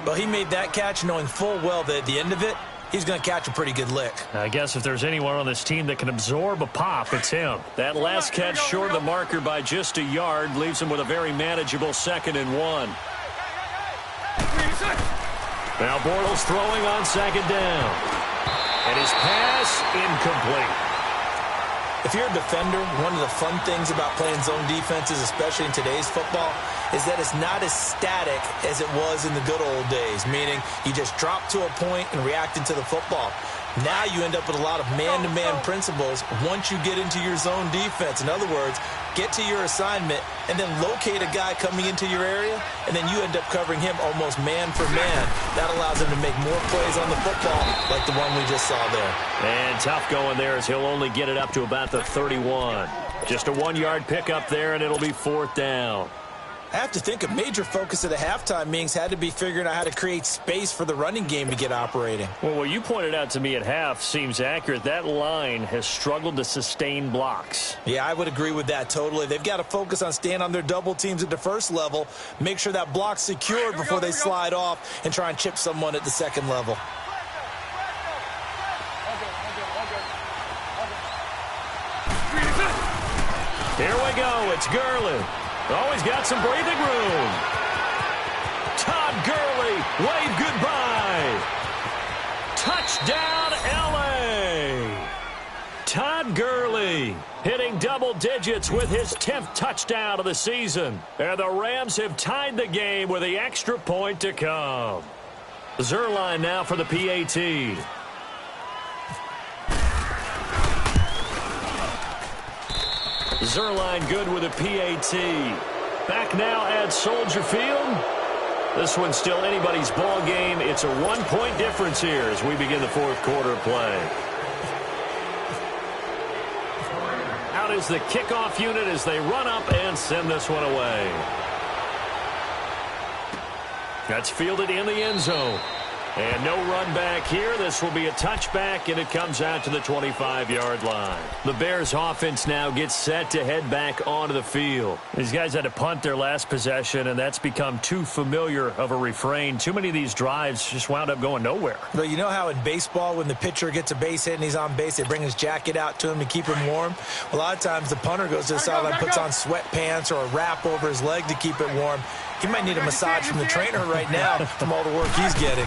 Well, he made that catch knowing full well that at the end of it, he's going to catch a pretty good lick. I guess if there's anyone on this team that can absorb a pop, it's him. That last catch short of the marker by just a yard leaves him with a very manageable 2nd and 1. Now Bortles throwing on 2nd down. And his pass incomplete. If you're a defender, one of the fun things about playing zone defenses, especially in today's football, is that it's not as static as it was in the good old days, meaning you just drop to a point and react into the football. Now you end up with a lot of man-to-man principles once you get into your zone defense. In other words, get to your assignment and then locate a guy coming into your area, and then you end up covering him almost man for man. That allows him to make more plays on the football like the one we just saw there. And tough going there as he'll only get it up to about the 31. Just a 1-yard pickup there, and it'll be 4th down. I have to think a major focus of the halftime meetings had to be figuring out how to create space for the running game to get operating. Well, what you pointed out to me at half seems accurate. That line has struggled to sustain blocks. Yeah, I would agree with that totally. They've got to focus on staying on their double teams at the first level, make sure that block's secured before they slide off and try and chip someone at the second level. Here we go. It's Gurley. Always got some breathing room. Todd Gurley, wave goodbye. Touchdown, L.A. Todd Gurley hitting double digits with his 10th touchdown of the season. And the Rams have tied the game with the extra point to come. Zerline now for the PAT. Zerline good with a PAT. Back now at Soldier Field. This one's still anybody's ball game. It's a 1-point difference here as we begin the 4th quarter of play. Out is the kickoff unit as they run up and send this one away. That's fielded in the end zone. And no run back here. This will be a touchback, and it comes out to the 25-yard line. The Bears offense now gets set to head back onto the field. These guys had to punt their last possession, and that's become too familiar of a refrain. Too many of these drives just wound up going nowhere. But you know how in baseball when the pitcher gets a base hit and he's on base, they bring his jacket out to him to keep him warm? A lot of times the punter goes to the sideline, puts on sweatpants or a wrap over his leg to keep it warm. He might need a massage from the trainer right now from all the work he's getting.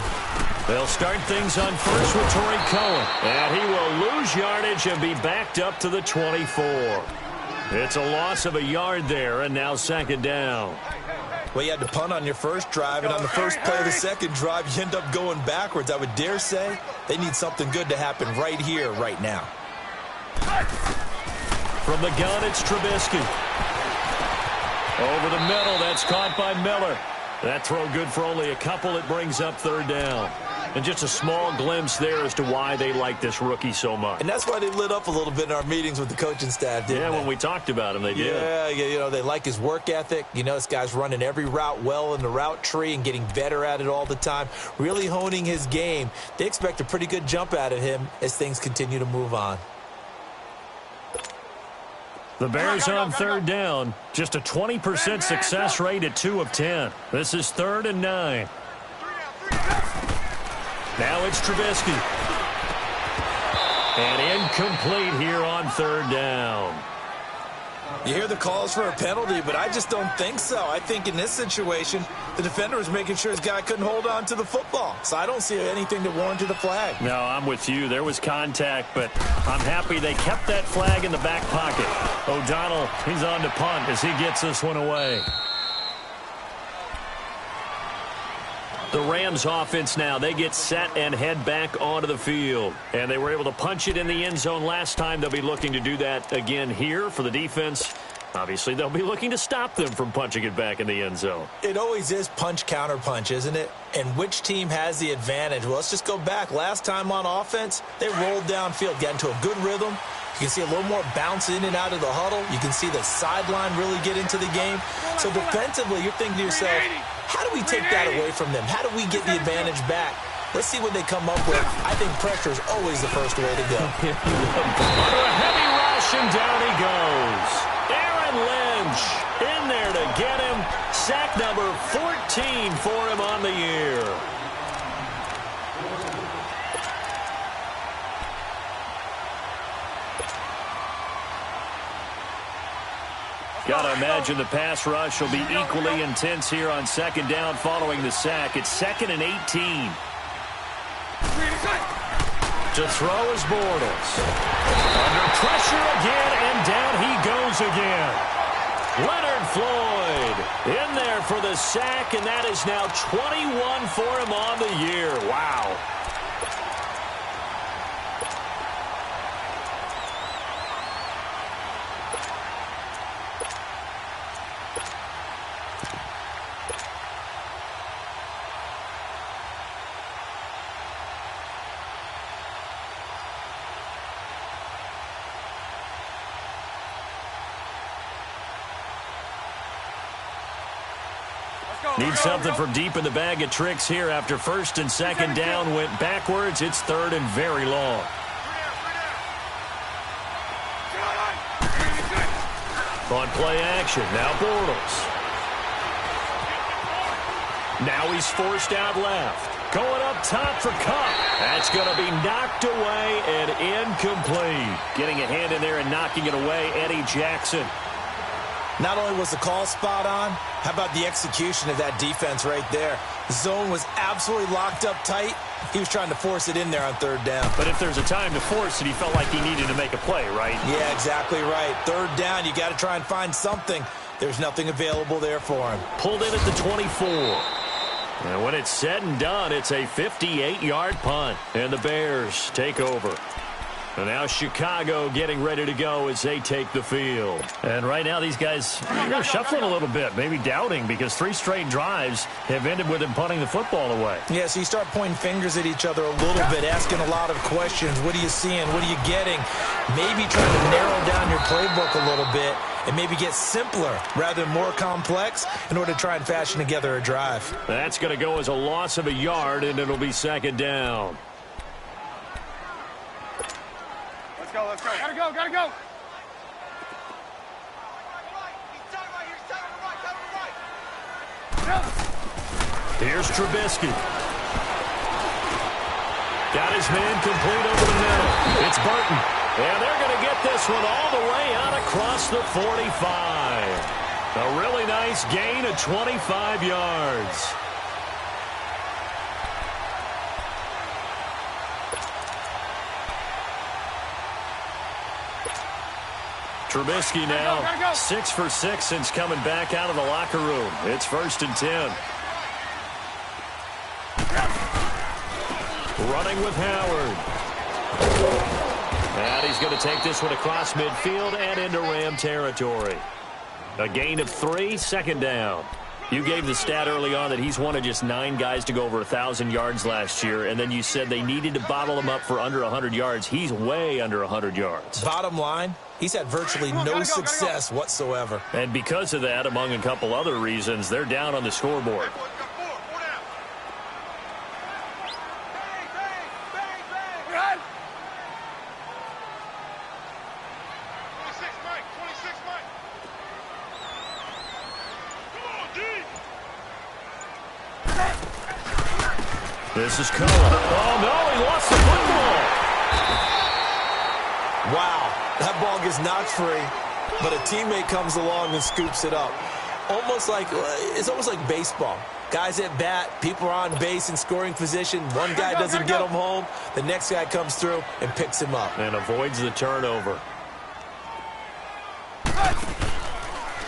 They'll start things on first with Torrey Cohen. And he will lose yardage and be backed up to the 24. It's a loss of a yard there, and now 2nd down. Well, you had to punt on your first drive, and on the first play of the second drive, you end up going backwards. I would dare say they need something good to happen right here, right now. From the gun, it's Trubisky. Over the middle, that's caught by Miller. That throw good for only a couple. It brings up 3rd down. And just a small glimpse there as to why they like this rookie so much. And that's why they lit up a little bit in our meetings with the coaching staff, didn't they? When we talked about him, they did. Yeah, you know, they like his work ethic. You know, this guy's running every route well in the route tree and getting better at it all the time, really honing his game. They expect a pretty good jump out of him as things continue to move on. The Bears on 3rd down. Just a 20% success rate at 2 of 10. This is 3rd and 9. Now it's Trubisky. And incomplete here on 3rd down. You hear the calls for a penalty, but I just don't think so. I think in this situation, the defender was making sure his guy couldn't hold on to the football. So I don't see anything to warrant the flag. No, I'm with you. There was contact, but I'm happy they kept that flag in the back pocket. O'Donnell, he's on to punt as he gets this one away. The Rams offense now, they get set and head back onto the field. And they were able to punch it in the end zone last time. They'll be looking to do that again here for the defense. Obviously, they'll be looking to stop them from punching it back in the end zone. It always is punch-counter-punch, isn't it? And which team has the advantage? Well, let's just go back. Last time on offense, they rolled downfield, got into a good rhythm. You can see a little more bounce in and out of the huddle. You can see the sideline really get into the game. So defensively, you're thinking to yourself, how do we take that away from them? How do we get the advantage back? Let's see what they come up with. I think pressure is always the first way to go. Under a heavy rush, and down he goes. Aaron Lynch in there to get him. Sack number 14 for him on the year. Got to imagine the pass rush will be equally intense here on 2nd down following the sack. It's 2nd and 18. To throw is Bortles. Under pressure again, and down he goes again. Leonard Floyd in there for the sack, and that is now 21 for him on the year. Wow. Need something from deep in the bag of tricks here after first and second down went backwards. It's third and very long. On play action, now Bortles. Now he's forced out left. Going up top for Cup. That's going to be knocked away and incomplete. Getting a hand in there and knocking it away, Eddie Jackson. Not only was the call spot on, how about the execution of that defense right there? The zone was absolutely locked up tight. He was trying to force it in there on third down. But if there's a time to force it, he felt like he needed to make a play, right? Yeah, exactly right. Third down, you got to try and find something. There's nothing available there for him. Pulled in at the 24. And when it's said and done, it's a 58-yard punt. And the Bears take over. And now Chicago getting ready to go as they take the field. And right now these guys are shuffling a little bit, maybe doubting, because 3 straight drives have ended with them punting the football away. Yeah, so you start pointing fingers at each other a little bit, asking a lot of questions. What are you seeing? What are you getting? Maybe trying to narrow down your playbook a little bit and maybe get simpler rather than more complex in order to try and fashion together a drive. That's going to go as a loss of a yard, and it'll be second down. Let's go. Gotta go. Here's Trubisky. Got his man complete over the middle. It's Burton. And they're going to get this one all the way out across the 45. A really nice gain of 25 yards. Trubisky now 6 for 6 since coming back out of the locker room. It's first and 10. Running with Howard. And he's going to take this one across midfield and into Ram territory. A gain of 3, second down. You gave the stat early on that he's one of just 9 guys to go over 1,000 yards last year, and then you said they needed to bottle him up for under 100 yards. He's way under 100 yards. Bottom line, he's had virtually no success whatsoever. And because of that, among a couple other reasons, they're down on the scoreboard. This is Cohen. Oh, no, he lost the football. Wow, that ball gets knocked free, but a teammate comes along and scoops it up. It's almost like baseball. Guys at bat, people are on base in scoring position. One guy doesn't get him home. The next guy comes through and picks him up. And avoids the turnover.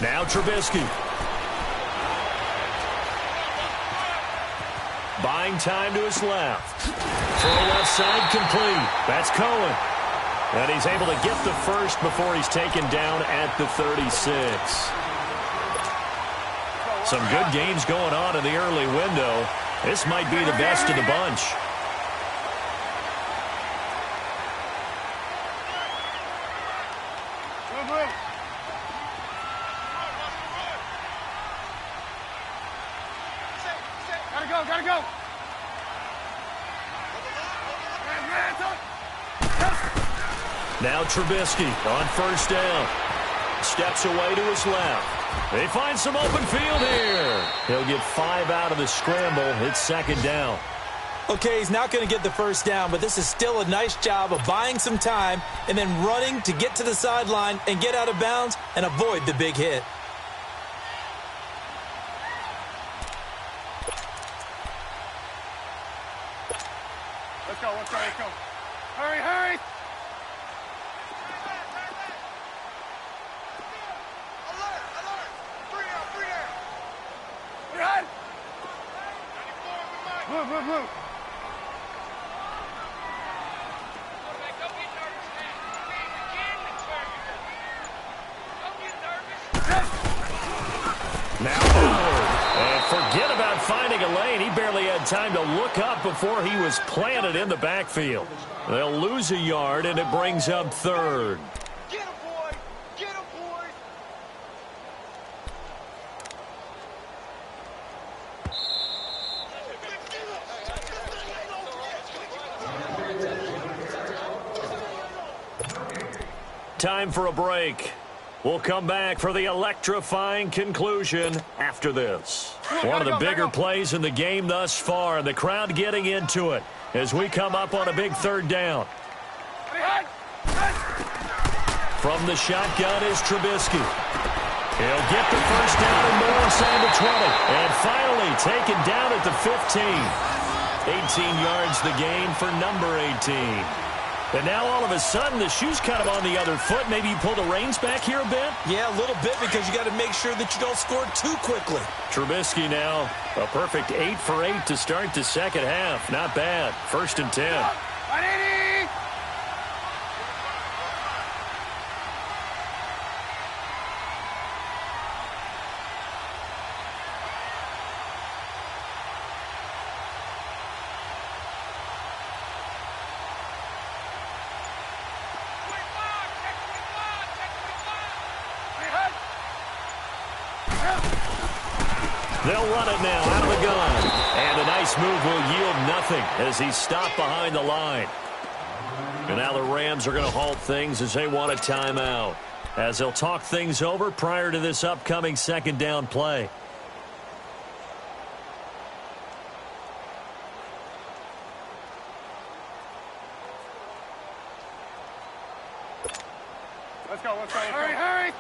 Now Trubisky. Buying time to his left. Throw left side complete. That's Cohen. And he's able to get the first before he's taken down at the 36. Some good games going on in the early window. This might be the best of the bunch. Gotta go. Now Trubisky on first down. Steps away to his left. They find some open field here. He'll get 5 out of the scramble. It's second down. Okay, he's not going to get the first down, but this is still a nice job of buying some time and then running to get to the sideline and get out of bounds and avoid the big hit. Let's go. Hurry. Alert. 3 down. Move. Now forward. And forget about finding a lane. He barely had time to look up before he was planted in the backfield. They'll lose a yard, and it brings up third. Get him, boy. Time for a break. We'll come back for the electrifying conclusion after this. One of the bigger plays in the game thus far, and the crowd getting into it as we come up on a big third down. From the shotgun is Trubisky. He'll get the first down and more inside the 20. And finally taken down at the 15. 18 yards the gain for number 18. And now all of a sudden the shoe's kind of on the other foot. Maybe you pull the reins back here a bit? Yeah, a little bit, because you got to make sure that you don't score too quickly. Trubisky now a perfect 8 for 8 to start the second half. Not bad. 1st and 10. They'll run it now out of the gun. And a nice move will yield nothing as he's stopped behind the line. And now the Rams are going to halt things as they want a timeout, as they'll talk things over prior to this upcoming second down play. Let's go. Hurry.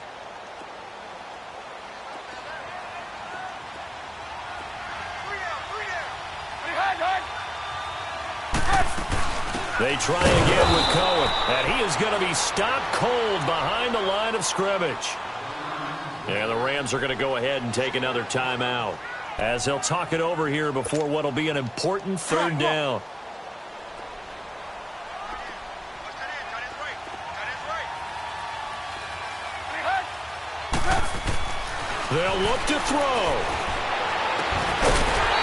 They try again with Cohen, and he is going to be stopped cold behind the line of scrimmage. And the Rams are going to go ahead and take another timeout, as they'll talk it over here before what will be an important third down. They'll look to throw.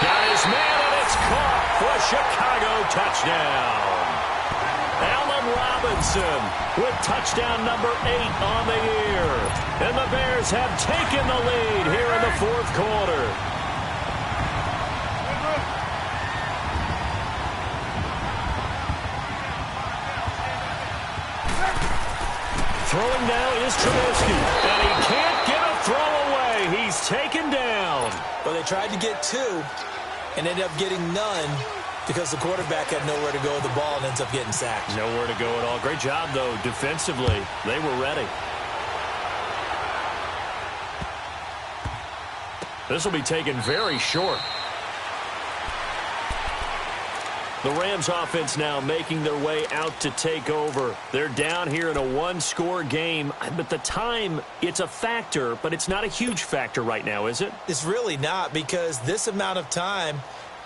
Got his man, and it's caught for a Chicago touchdown. Allen Robinson with touchdown number 8 on the year. And the Bears have taken the lead here in the fourth quarter. Throwing now is Trubisky, and he can't get a throw away. He's taken down. Well, they tried to get 2 and ended up getting none because the quarterback had nowhere to go with the ball and ends up getting sacked. Nowhere to go at all. Great job, though, defensively. They were ready. This will be taken very short. The Rams offense now making their way out to take over. They're down here in a one-score game, but the time, it's a factor, but it's not a huge factor right now, is it? It's really not, because this amount of time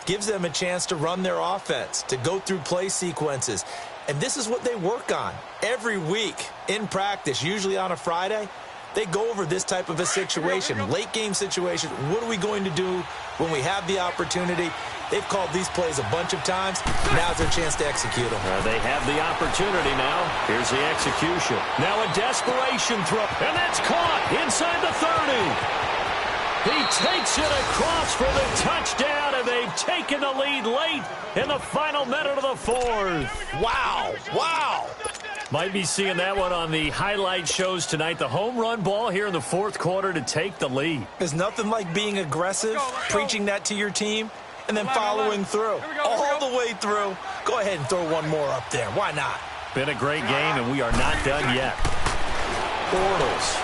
gives them a chance to run their offense, to go through play sequences. And this is what they work on every week in practice, usually on a Friday. They go over this type of a situation, late game situation. What are we going to do when we have the opportunity? They've called these plays a bunch of times. Now's their chance to execute them. They have the opportunity now. Here's the execution. Now a desperation throw, and that's caught inside the 30. He takes it across for the touchdown, and they've taken the lead late in the final minute of the fourth. Wow. Might be seeing that one on the highlight shows tonight. The home run ball here in the fourth quarter to take the lead. There's nothing like being aggressive, preaching that to your team, and then following through. All the way through. Go ahead and throw one more up there. Why not? Been a great game, and we are not done yet. Bortles.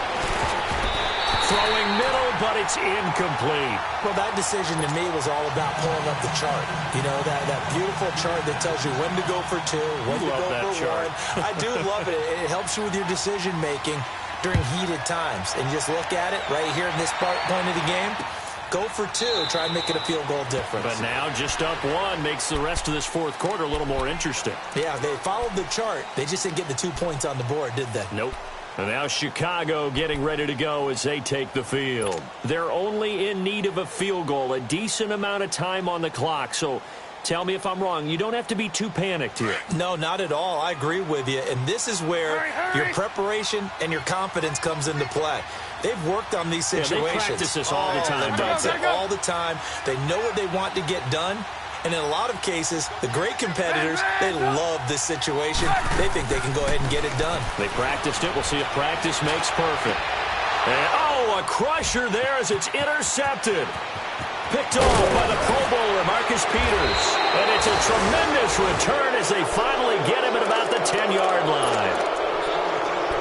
Throwing middle, but it's incomplete. Well, that decision to me was all about pulling up the chart. You know, that beautiful chart that tells you when to go for 2, when to go for 1. I do love it. It helps you with your decision-making during heated times. And you just look at it right here in this point of the game. Go for 2. Try and make it a field goal difference. But now just up 1 makes the rest of this fourth quarter a little more interesting. Yeah, they followed the chart. They just didn't get the 2 points on the board, did they? Nope. And now Chicago getting ready to go as they take the field. They're only in need of a field goal, a decent amount of time on the clock. So tell me if I'm wrong. You don't have to be too panicked here. No, not at all. I agree with you. And this is where your preparation and your confidence comes into play. They've worked on these situations. They practice this all the time. They practice it all the time. They know what they want to get done. And in a lot of cases, the great competitors, they love this situation. They think they can go ahead and get it done. They practiced it. We'll see if practice makes perfect. And, oh, a crusher there as it's intercepted. Picked off by the Pro Bowler, Marcus Peters. And it's a tremendous return as they finally get him at about the 10-yard line.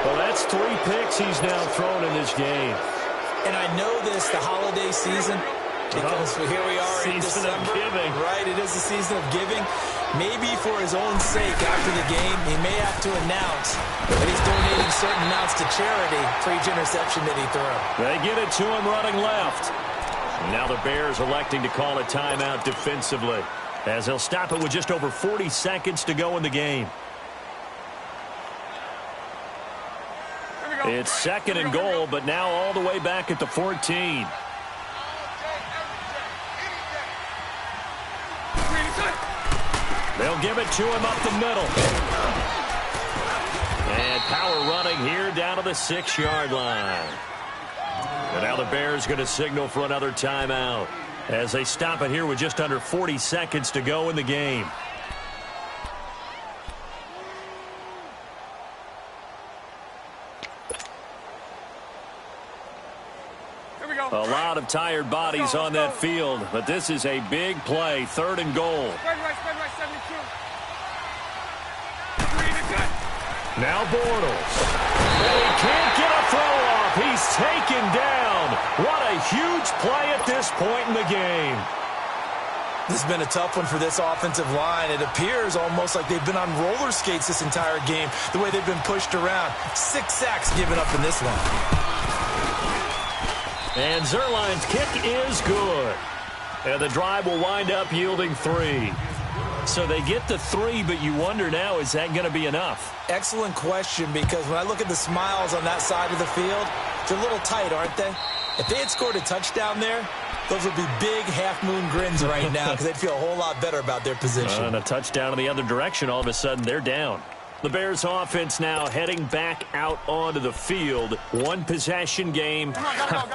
Well, that's 3 picks he's now thrown in this game. And I know this, the holiday season, because here we are in December. Season of giving. Right, it is the season of giving. Maybe for his own sake after the game, he may have to announce that he's donating certain amounts to charity for each interception that he threw. They get it to him running left. And now the Bears electing to call a timeout defensively, as they'll stop it with just over 40 seconds to go in the game. It's 2nd and goal, but now all the way back at the 14. They'll give it to him up the middle. And power running here down to the 6-yard line. And now the Bears going to signal for another timeout as they stop it here with just under 40 seconds to go in the game. A lot of tired bodies on that field, but this is a big play, 3rd and goal. Now Bortles. And he can't get a throw off. He's taken down. What a huge play at this point in the game. This has been a tough one for this offensive line. It appears almost like they've been on roller skates this entire game, the way they've been pushed around. 6 sacks given up in this one. And Zerline's kick is good. And the drive will wind up yielding 3. So they get the 3, but you wonder now, is that going to be enough? Excellent question, because when I look at the smiles on that side of the field, they're a little tight, aren't they? If they had scored a touchdown there, those would be big half-moon grins right now because they'd feel a whole lot better about their position. And a touchdown in the other direction, all of a sudden they're down. The Bears offense now heading back out onto the field. 1 possession game.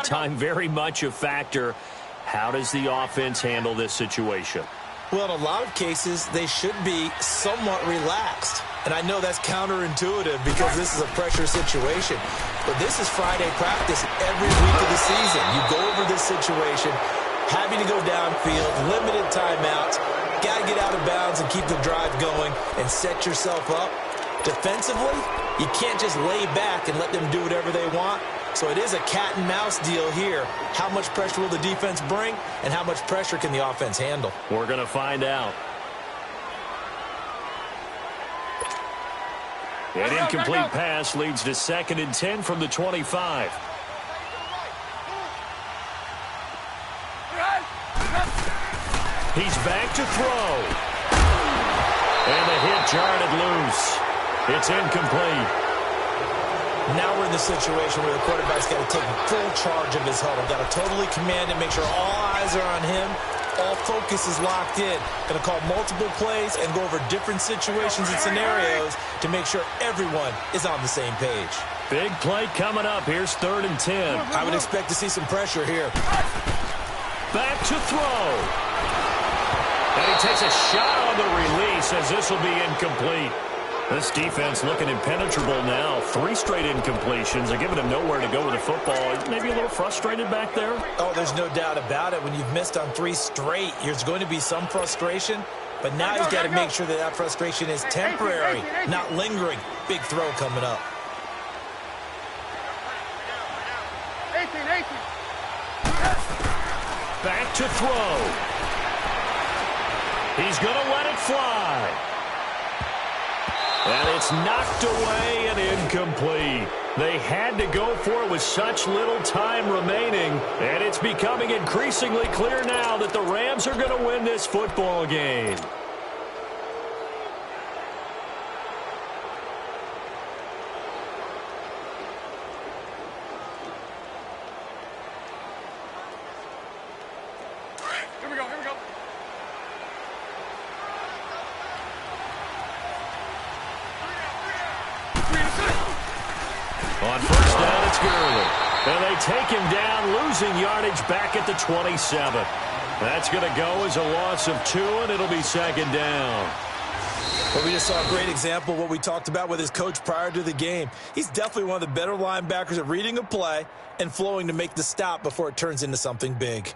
Time very much a factor. How does the offense handle this situation? Well, in a lot of cases, they should be somewhat relaxed. And I know that's counterintuitive because this is a pressure situation. But this is Friday practice every week of the season. You go over this situation, having to go downfield, limited timeouts, got to get out of bounds and keep the drive going and set yourself up. Defensively, you can't just lay back and let them do whatever they want. So it is a cat and mouse deal here. How much pressure will the defense bring, and how much pressure can the offense handle? We're going to find out. An incomplete pass leads to 2nd and 10 from the 25. He's back to throw. And the hit jarred it loose. It's incomplete. Now we're in the situation where the quarterback's got to take full charge of his huddle. Got to totally command it, make sure all eyes are on him. All focus is locked in. Going to call multiple plays and go over different situations and scenarios to make sure everyone is on the same page. Big play coming up. Here's 3rd and 10. I would expect to see some pressure here. Back to throw. And he takes a shot on the release as this will be incomplete. This defense looking impenetrable now. 3 straight incompletions. They're giving him nowhere to go with the football. Maybe a little frustrated back there? Oh, there's no doubt about it. When you've missed on 3 straight, there's going to be some frustration. But now he's got to make sure that that frustration is temporary, not lingering. Big throw coming up. 18. Back to throw. He's going to let it fly. And it's knocked away and incomplete. They had to go for it with such little time remaining. And it's becoming increasingly clear now that the Rams are going to win this football game. Here we go. On first down, it's Gurley. And they take him down, losing yardage back at the 27. That's going to go as a loss of 2, and it'll be second down. Well, we just saw a great example of what we talked about with his coach prior to the game. He's definitely one of the better linebackers at reading a play and flowing to make the stop before it turns into something big.